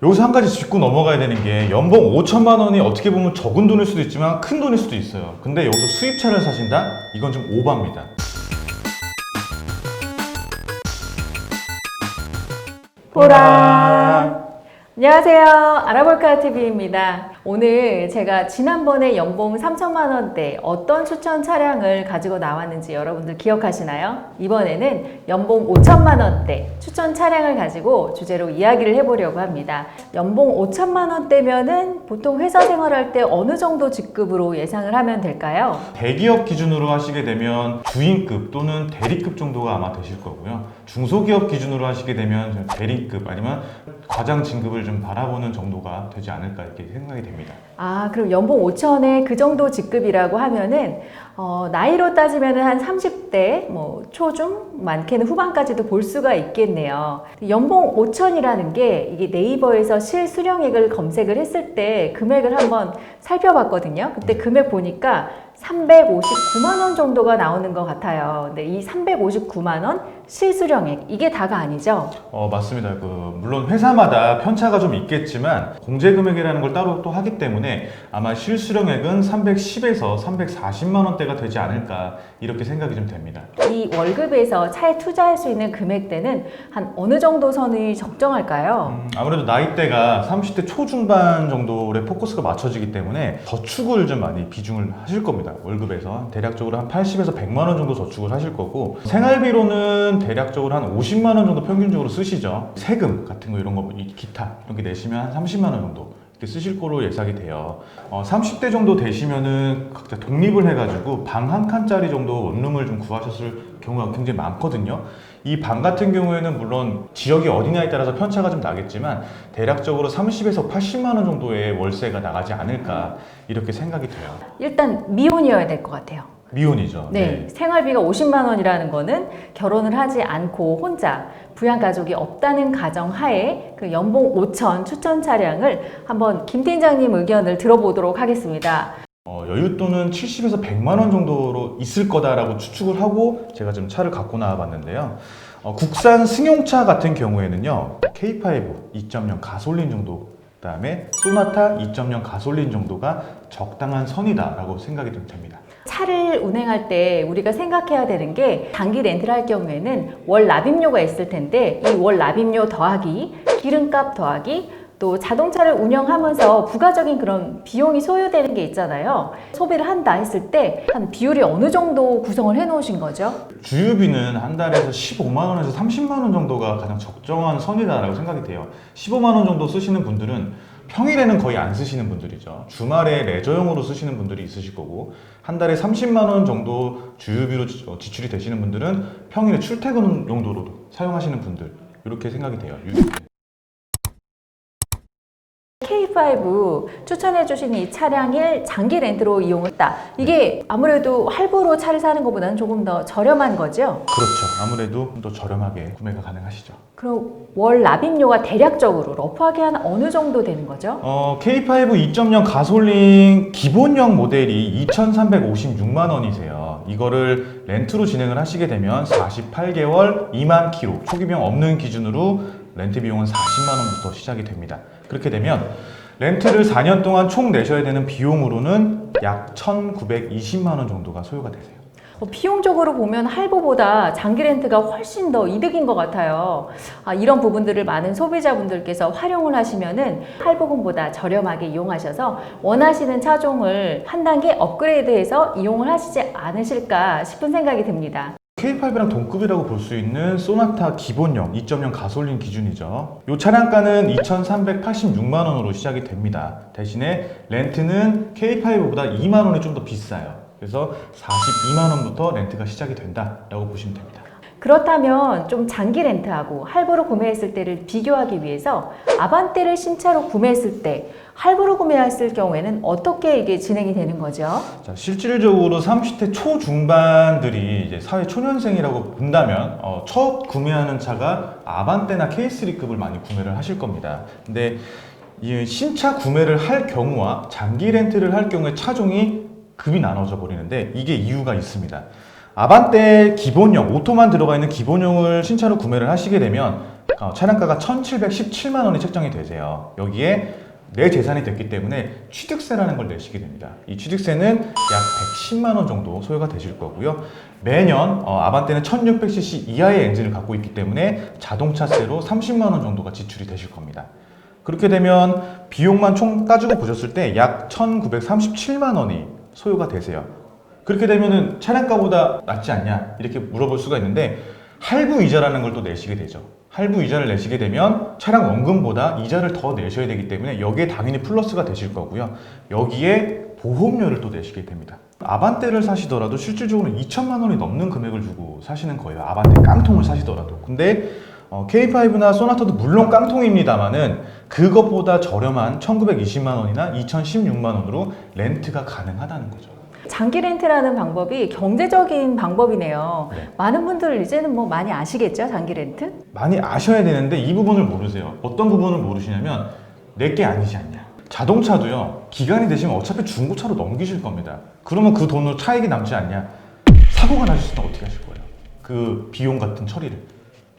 여기서 한 가지 짚고 넘어가야 되는 게 연봉 5천만 원이 어떻게 보면 적은 돈일 수도 있지만 큰 돈일 수도 있어요. 근데 여기서 수입차를 사신다? 이건 좀 오바입니다. 보라. 안녕하세요. 알아볼까 TV입니다. 오늘 제가 지난번에 연봉 3천만 원대 어떤 추천 차량을 가지고 나왔는지 여러분들 기억하시나요? 이번에는 연봉 5천만 원대 추천 차량을 가지고 주제로 이야기를 해보려고 합니다. 연봉 5천만 원대면은 보통 회사 생활할 때 어느 정도 직급으로 예상을 하면 될까요? 대기업 기준으로 하시게 되면 주인급 또는 대리급 정도가 아마 되실 거고요. 중소기업 기준으로 하시게 되면 대리급 아니면 과장 진급을 좀 바라보는 정도가 되지 않을까 이렇게 생각이 됩니다. 아, 그럼 연봉 5천에 그 정도 직급이라고 하면은 나이로 따지면은 한 30대, 뭐 초중, 많게는 후반까지도 볼 수가 있겠네요. 연봉 5천이라는 게 이게 네이버에서 실수령액을 검색을 했을 때 금액을 한번 살펴봤거든요. 그때 금액 보니까 359만 원 정도가 나오는 것 같아요. 근데 이 359만 원 실수령액 이게 다가 아니죠? 맞습니다. 물론 회사마다 편차가 좀 있겠지만 공제금액이라는 걸 따로 또 하기 때문에 아마 실수령액은 310에서 340만 원대가 되지 않을까 이렇게 생각이 좀 됩니다. 이 월급에서 차에 투자할 수 있는 금액대는 한 어느 정도 선이 적정할까요? 아무래도 나이대가 30대 초중반 정도의 포커스가 맞춰지기 때문에 저축을 좀 많이 비중을 하실 겁니다. 월급에서 대략적으로 한 80에서 100만 원 정도 저축을 하실 거고, 생활비로는 대략적으로 한 50만 원 정도 평균적으로 쓰시죠. 세금 같은 거 이런 거 기타 이렇게 내시면 한 30만 원 정도 이렇게 쓰실 거로 예상이 돼요. 30대 정도 되시면은 각자 독립을 해가지고 방 한 칸짜리 정도 원룸을 좀 구하셨을 경우가 굉장히 많거든요. 이 방 같은 경우에는 물론 지역이 어디냐에 따라서 편차가 좀 나겠지만 대략적으로 30에서 80만 원 정도의 월세가 나가지 않을까 이렇게 생각이 돼요. 일단 미혼이어야 될 것 같아요. 미혼이죠. 네, 생활비가 50만 원이라는 거는 결혼을 하지 않고 혼자 부양가족이 없다는 가정 하에 그 연봉 5천 추천 차량을 한번 김 팀장님 의견을 들어보도록 하겠습니다. 여윳돈은 70에서 100만 원 정도로 있을 거다라고 추측을 하고 제가 좀 차를 갖고 나와 봤는데요. 국산 승용차 같은 경우에는요, K5 2.0 가솔린 정도, 그다음에 소나타 2.0 가솔린 정도가 적당한 선이다라고 생각이 좀 됩니다. 차를 운행할 때 우리가 생각해야 되는 게 단기 렌트를 할 경우에는 월 납입료가 있을 텐데 이 월 납입료 더하기 기름값 더하기 또 자동차를 운영하면서 부가적인 그런 비용이 소요되는 게 있잖아요. 소비를 한다 했을 때 한 비율이 어느 정도 구성을 해 놓으신 거죠? 주유비는 한 달에서 15만 원에서 30만 원 정도가 가장 적정한 선이다라고 생각이 돼요. 15만 원 정도 쓰시는 분들은 평일에는 거의 안 쓰시는 분들이죠. 주말에 레저용으로 쓰시는 분들이 있으실 거고, 한 달에 30만 원 정도 주유비로 지출이 되시는 분들은 평일에 출퇴근 용도로도 사용하시는 분들, 이렇게 생각이 돼요. K5 추천해 주신 이 차량을 장기 렌트로 이용했다. 이게 아무래도 할부로 차를 사는 것보다는 조금 더 저렴한 거죠? 그렇죠. 아무래도 좀 더 저렴하게 구매가 가능하시죠. 그럼 월 납입료가 대략적으로 러프하게 한 어느 정도 되는 거죠? K5 2.0 가솔린 기본형 모델이 2,356만 원이세요. 이거를 렌트로 진행을 하시게 되면 48개월 2만 킬로, 초기비용 없는 기준으로 렌트 비용은 40만 원부터 시작이 됩니다. 그렇게 되면 렌트를 4년 동안 총 내셔야 되는 비용으로는 약 1,920만 원 정도가 소요가 되세요. 비용적으로 보면 할부보다 장기 렌트가 훨씬 더 이득인 것 같아요. 이런 부분들을 많은 소비자분들께서 활용을 하시면은 할부금보다 저렴하게 이용하셔서 원하시는 차종을 한 단계 업그레이드해서 이용을 하시지 않으실까 싶은 생각이 듭니다. K5랑 동급이라고 볼 수 있는 소나타 기본형 2.0 가솔린 기준이죠. 이 차량가는 2,386만 원으로 시작이 됩니다. 대신에 렌트는 K5보다 2만 원이 좀 더 비싸요. 그래서 42만 원부터 렌트가 시작이 된다라고 보시면 됩니다. 그렇다면 좀 장기 렌트하고 할부로 구매했을 때를 비교하기 위해서 아반떼를 신차로 구매했을 때 할부로 구매했을 경우에는 어떻게 이게 진행이 되는 거죠? 자, 실질적으로 30대 초중반들이 이제 사회 초년생이라고 본다면 첫 구매하는 차가 아반떼나 K3급을 많이 구매를 하실 겁니다. 근데 이 신차 구매를 할 경우와 장기 렌트를 할 경우에 차종이 급이 나눠져 버리는데 이게 이유가 있습니다. 아반떼 기본형, 오토만 들어가 있는 기본형을 신차로 구매를 하시게 되면 차량가가 1,717만 원이 책정이 되세요. 여기에 내 재산이 됐기 때문에 취득세라는 걸 내시게 됩니다. 이 취득세는 약 110만 원 정도 소요가 되실 거고요. 매년 아반떼는 1600cc 이하의 엔진을 갖고 있기 때문에 자동차세로 30만 원 정도가 지출이 되실 겁니다. 그렇게 되면 비용만 총 따지고 보셨을 때 약 1,937만 원이 소요가 되세요. 그렇게 되면은 차량가보다 낫지 않냐 이렇게 물어볼 수가 있는데 할부 이자라는 걸 또 내시게 되죠. 할부 이자를 내시게 되면 차량 원금보다 이자를 더 내셔야 되기 때문에 여기에 당연히 플러스가 되실 거고요. 여기에 보험료를 또 내시게 됩니다. 아반떼를 사시더라도 실질적으로 2천만 원이 넘는 금액을 주고 사시는 거예요. 아반떼 깡통을 사시더라도. 근데 K5나 소나타도 물론 깡통입니다만은 그것보다 저렴한 1,920만 원이나 2,016만 원으로 렌트가 가능하다는 거죠. 장기 렌트라는 방법이 경제적인 방법이네요. 네. 많은 분들 이제는 뭐 많이 아시겠죠? 장기 렌트? 많이 아셔야 되는데 이 부분을 모르세요. 어떤 부분을 모르시냐면 내게 아니지 않냐. 자동차도요. 기간이 되시면 어차피 중고차로 넘기실 겁니다. 그러면 그 돈으로 차익이 남지 않냐. 사고가 나셨을 때 어떻게 하실 거예요? 그 비용 같은 처리를.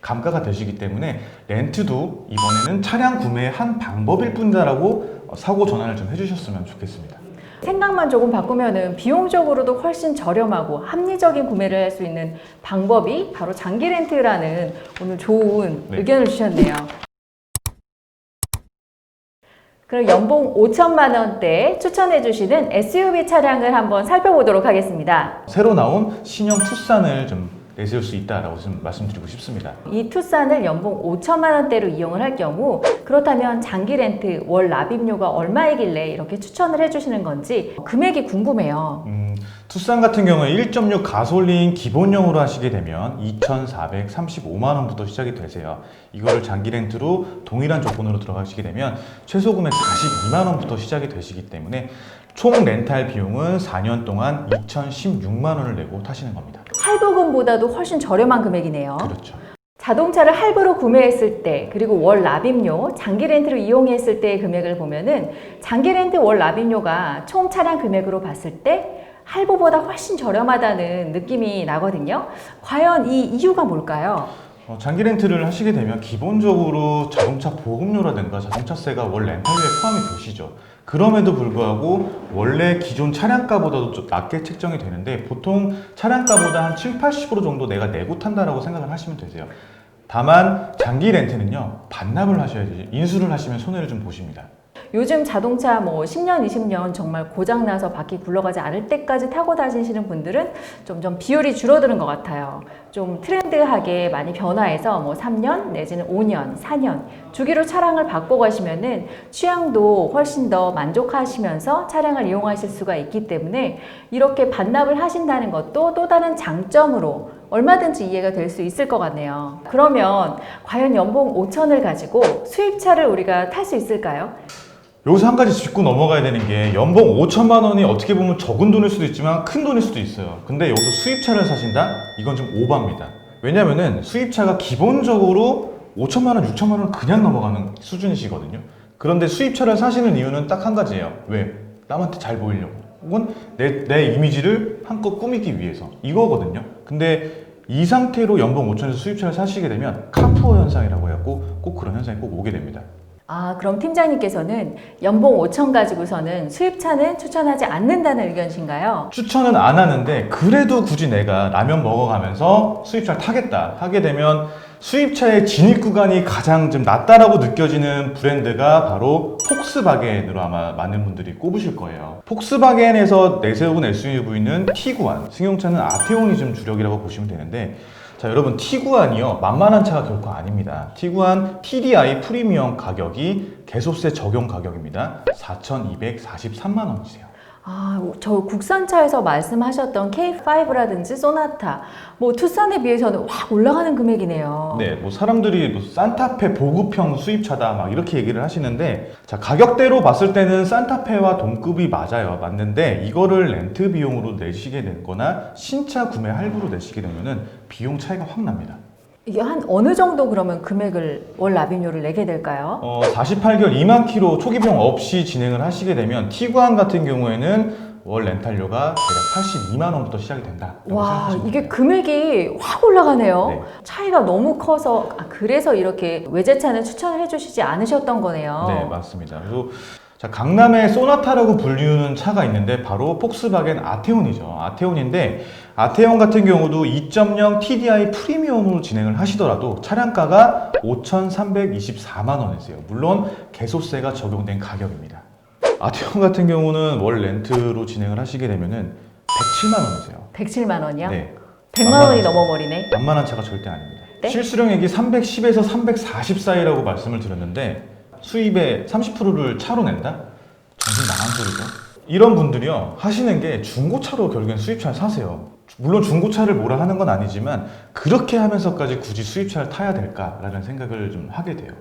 감가가 되시기 때문에 렌트도 이번에는 차량 구매의 한 방법일 뿐이다라고 사고 전환을 좀 해주셨으면 좋겠습니다. 생각만 조금 바꾸면은 비용적으로도 훨씬 저렴하고 합리적인 구매를 할 수 있는 방법이 바로 장기 렌트라는 오늘 좋은 네. 의견을 주셨네요. 그럼 연봉 5천만 원대 추천해 주시는 SUV 차량을 한번 살펴보도록 하겠습니다. 새로 나온 신형 투싼을 좀 내세울 수 있다라고 좀 말씀드리고 싶습니다. 이 투싼을 연봉 5천만 원대로 이용을 할 경우 그렇다면 장기 렌트 월 납입료가 얼마이길래 이렇게 추천을 해주시는 건지 금액이 궁금해요. 투싼 같은 경우에 1.6 가솔린 기본형으로 하시게 되면 2,435만 원부터 시작이 되세요. 이거를 장기 렌트로 동일한 조건으로 들어가시게 되면 최소 금액 42만 원부터 시작이 되시기 때문에 총 렌탈 비용은 4년 동안 2,016만 원을 내고 타시는 겁니다. 할부금보다도 훨씬 저렴한 금액이네요. 그렇죠. 자동차를 할부로 구매했을 때 그리고 월 납입료, 장기 렌트로 이용했을 때의 금액을 보면은 장기 렌트 월 납입료가 총 차량 금액으로 봤을 때 할부보다 훨씬 저렴하다는 느낌이 나거든요. 과연 이 이유가 뭘까요? 장기 렌트를 하시게 되면 기본적으로 자동차 보험료라든가 자동차세가 월 렌탈료에 포함이 되시죠. 그럼에도 불구하고 원래 기존 차량가보다도 좀 낮게 책정이 되는데 보통 차량가보다 한 7, 80% 정도 내가 내고 탄다라고 생각을 하시면 되세요. 다만 장기 렌트는요 반납을 하셔야 되죠. 인수를 하시면 손해를 좀 보십니다. 요즘 자동차 뭐 10년, 20년 정말 고장나서 바퀴 굴러가지 않을 때까지 타고 다니시는 분들은 점점 비율이 줄어드는 것 같아요. 좀 트렌드하게 많이 변화해서 뭐 3년 내지는 5년, 4년 주기로 차량을 바꿔가시면은 취향도 훨씬 더 만족하시면서 차량을 이용하실 수가 있기 때문에 이렇게 반납을 하신다는 것도 또 다른 장점으로 얼마든지 이해가 될 수 있을 것 같네요. 그러면 과연 연봉 5천을 가지고 수입차를 우리가 탈 수 있을까요? 여기서 한 가지 짚고 넘어가야 되는 게 연봉 5천만 원이 어떻게 보면 적은 돈일 수도 있지만 큰 돈일 수도 있어요. 근데 여기서 수입차를 사신다? 이건 좀 오바입니다. 왜냐면은 수입차가 기본적으로 5천만 원, 6천만 원 그냥 넘어가는 수준이시거든요. 그런데 수입차를 사시는 이유는 딱 한 가지예요. 왜? 남한테 잘 보이려고. 혹은 내 이미지를 한껏 꾸미기 위해서. 이거거든요. 근데 이 상태로 연봉 5천에서 수입차를 사시게 되면 카푸어 현상이라고 해갖고 꼭 그런 현상이 꼭 오게 됩니다. 아, 그럼 팀장님께서는 연봉 5천 가지고서는 수입차는 추천하지 않는다는 의견이신가요? 추천은 안 하는데 그래도 굳이 내가 라면 먹어가면서 수입차를 타겠다 하게 되면 수입차의 진입 구간이 가장 좀 낮다라고 느껴지는 브랜드가 바로 폭스바겐으로 아마 많은 분들이 꼽으실 거예요. 폭스바겐에서 내세운 SUV는 티구안, 승용차는 아테온이 좀 주력이라고 보시면 되는데 자, 여러분 티구안이요 만만한 차가 결코 아닙니다. 티구안 TDI 프리미엄 가격이 개소세 적용 가격입니다. 4,243만 원이세요. 아, 저 국산차에서 말씀하셨던 K5라든지 소나타, 뭐 투싼에 비해서는 확 올라가는 금액이네요. 네, 뭐 사람들이 뭐 산타페 보급형 수입차다 막 이렇게 얘기를 하시는데 자, 가격대로 봤을 때는 산타페와 동급이 맞는데 이거를 렌트 비용으로 내시게 되거나 신차 구매 할부로 내시게 되면은 비용 차이가 확 납니다. 이게 한 어느 정도 그러면 금액을 월 납입료를 내게 될까요? 48개월 2만 킬로 초기 비용 없이 진행을 하시게 되면 티구안 같은 경우에는 월 렌탈료가 대략 82만 원부터 시작이 된다. 와, 이게 금액이 확 올라가네요. 네. 차이가 너무 커서 그래서 이렇게 외제차는 추천을 해주시지 않으셨던 거네요. 네, 맞습니다. 그리고 자, 강남에 소나타라고 불리우는 차가 있는데 바로 폭스바겐 아테온이죠. 아테온인데 아테온 같은 경우도 2.0 TDI 프리미엄으로 진행을 하시더라도 차량가가 5,324만 원이세요. 물론 개소세가 적용된 가격입니다. 아테온 같은 경우는 월 렌트로 진행을 하시게 되면은 107만 원이세요. 107만 원이요? 네. 100만 원이 넘어버리네. 만만한 차가 절대 아닙니다. 네? 실수령액이 310에서 340 사이라고 말씀을 드렸는데 수입의 30%를 차로 낸다? 정신 나간 소리죠. 이런 분들이요 하시는 게 중고차로 결국엔 수입차를 사세요. 물론 중고차를 뭐라 하는 건 아니지만 그렇게 하면서까지 굳이 수입차를 타야 될까라는 생각을 좀 하게 돼요.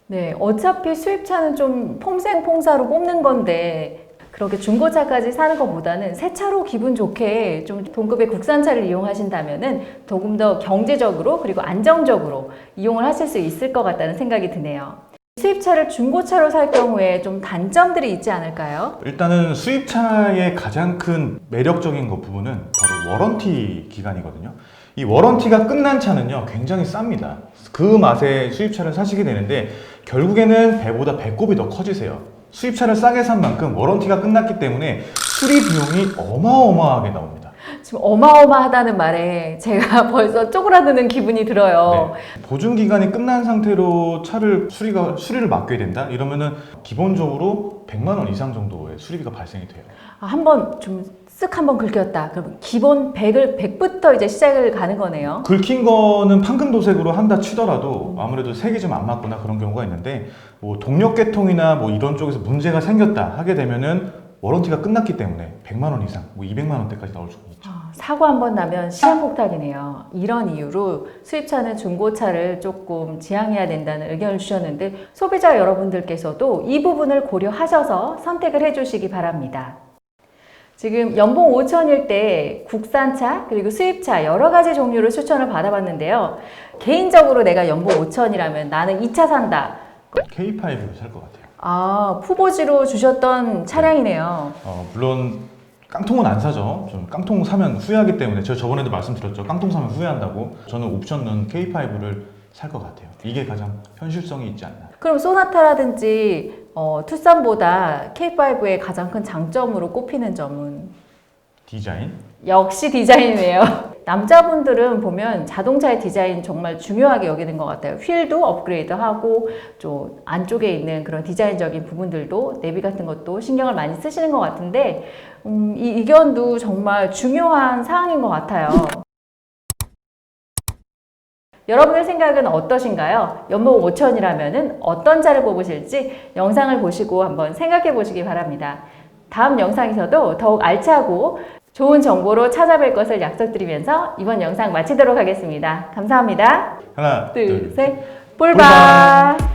네, 어차피 수입차는 좀 폼생폼사로 뽑는 건데 그렇게 중고차까지 사는 것보다는 새 차로 기분 좋게 좀 동급의 국산차를 이용하신다면은 조금 더 경제적으로 그리고 안정적으로 이용을 하실 수 있을 것 같다는 생각이 드네요. 수입차를 중고차로 살 경우에 좀 단점들이 있지 않을까요? 일단은 수입차의 가장 큰 매력적인 것 부분은 바로 워런티 기간이거든요. 이 워런티가 끝난 차는요 굉장히 쌉니다. 그 맛에 수입차를 사시게 되는데 결국에는 배보다 배꼽이 더 커지세요. 수입차를 싸게 산 만큼 워런티가 끝났기 때문에 수리 비용이 어마어마하게 나옵니다. 지금 어마어마하다는 말에 제가 벌써 쪼그라드는 기분이 들어요. 네. 보증 기간이 끝난 상태로 차를 수리를 맡겨야 된다? 이러면은 기본적으로 100만 원 이상 정도의 수리비가 발생이 돼요. 한번 좀 쓱 한번 긁혔다. 그럼 기본 100부터 이제 시작을 가는 거네요. 긁힌 거는 판금 도색으로 한다 치더라도 아무래도 색이 좀 안 맞거나 그런 경우가 있는데 뭐 동력 계통이나 뭐 이런 쪽에서 문제가 생겼다 하게 되면은 워런티가 끝났기 때문에 100만 원 이상, 뭐 200만 원대까지 나올 수가 있죠. 사고 한 번 나면 시한폭탄이네요. 이런 이유로 수입차는 중고차를 조금 지양해야 된다는 의견을 주셨는데 소비자 여러분들께서도 이 부분을 고려하셔서 선택을 해주시기 바랍니다. 지금 연봉 5천일 때 국산차 그리고 수입차 여러 가지 종류를 추천을 받아봤는데요. 개인적으로 내가 연봉 5천이라면 나는 이 차 산다. K5를 살 것 같아요. 푸보지로 주셨던 차량이네요. 물론 깡통은 안 사죠. 좀 깡통 사면 후회하기 때문에 제가 저번에도 말씀드렸죠. 깡통 사면 후회한다고. 저는 옵션 넣은 K5를 살 것 같아요. 이게 가장 현실성이 있지 않나. 그럼 소나타라든지 투싼보다 K5의 가장 큰 장점으로 꼽히는 점은? 디자인? 역시 디자인이네요. 남자분들은 보면 자동차의 디자인 정말 중요하게 여기는 것 같아요. 휠도 업그레이드하고 좀 안쪽에 있는 그런 디자인적인 부분들도 내비 같은 것도 신경을 많이 쓰시는 것 같은데 이 의견도 정말 중요한 사항인 것 같아요. 여러분의 생각은 어떠신가요? 연봉 5천이라면 어떤 차를 뽑으실지 영상을 보시고 한번 생각해 보시기 바랍니다. 다음 영상에서도 더욱 알차고 좋은 정보로 찾아뵐 것을 약속드리면서 이번 영상 마치도록 하겠습니다. 감사합니다. 하나, 둘, 셋. 뿔바! 뿔바!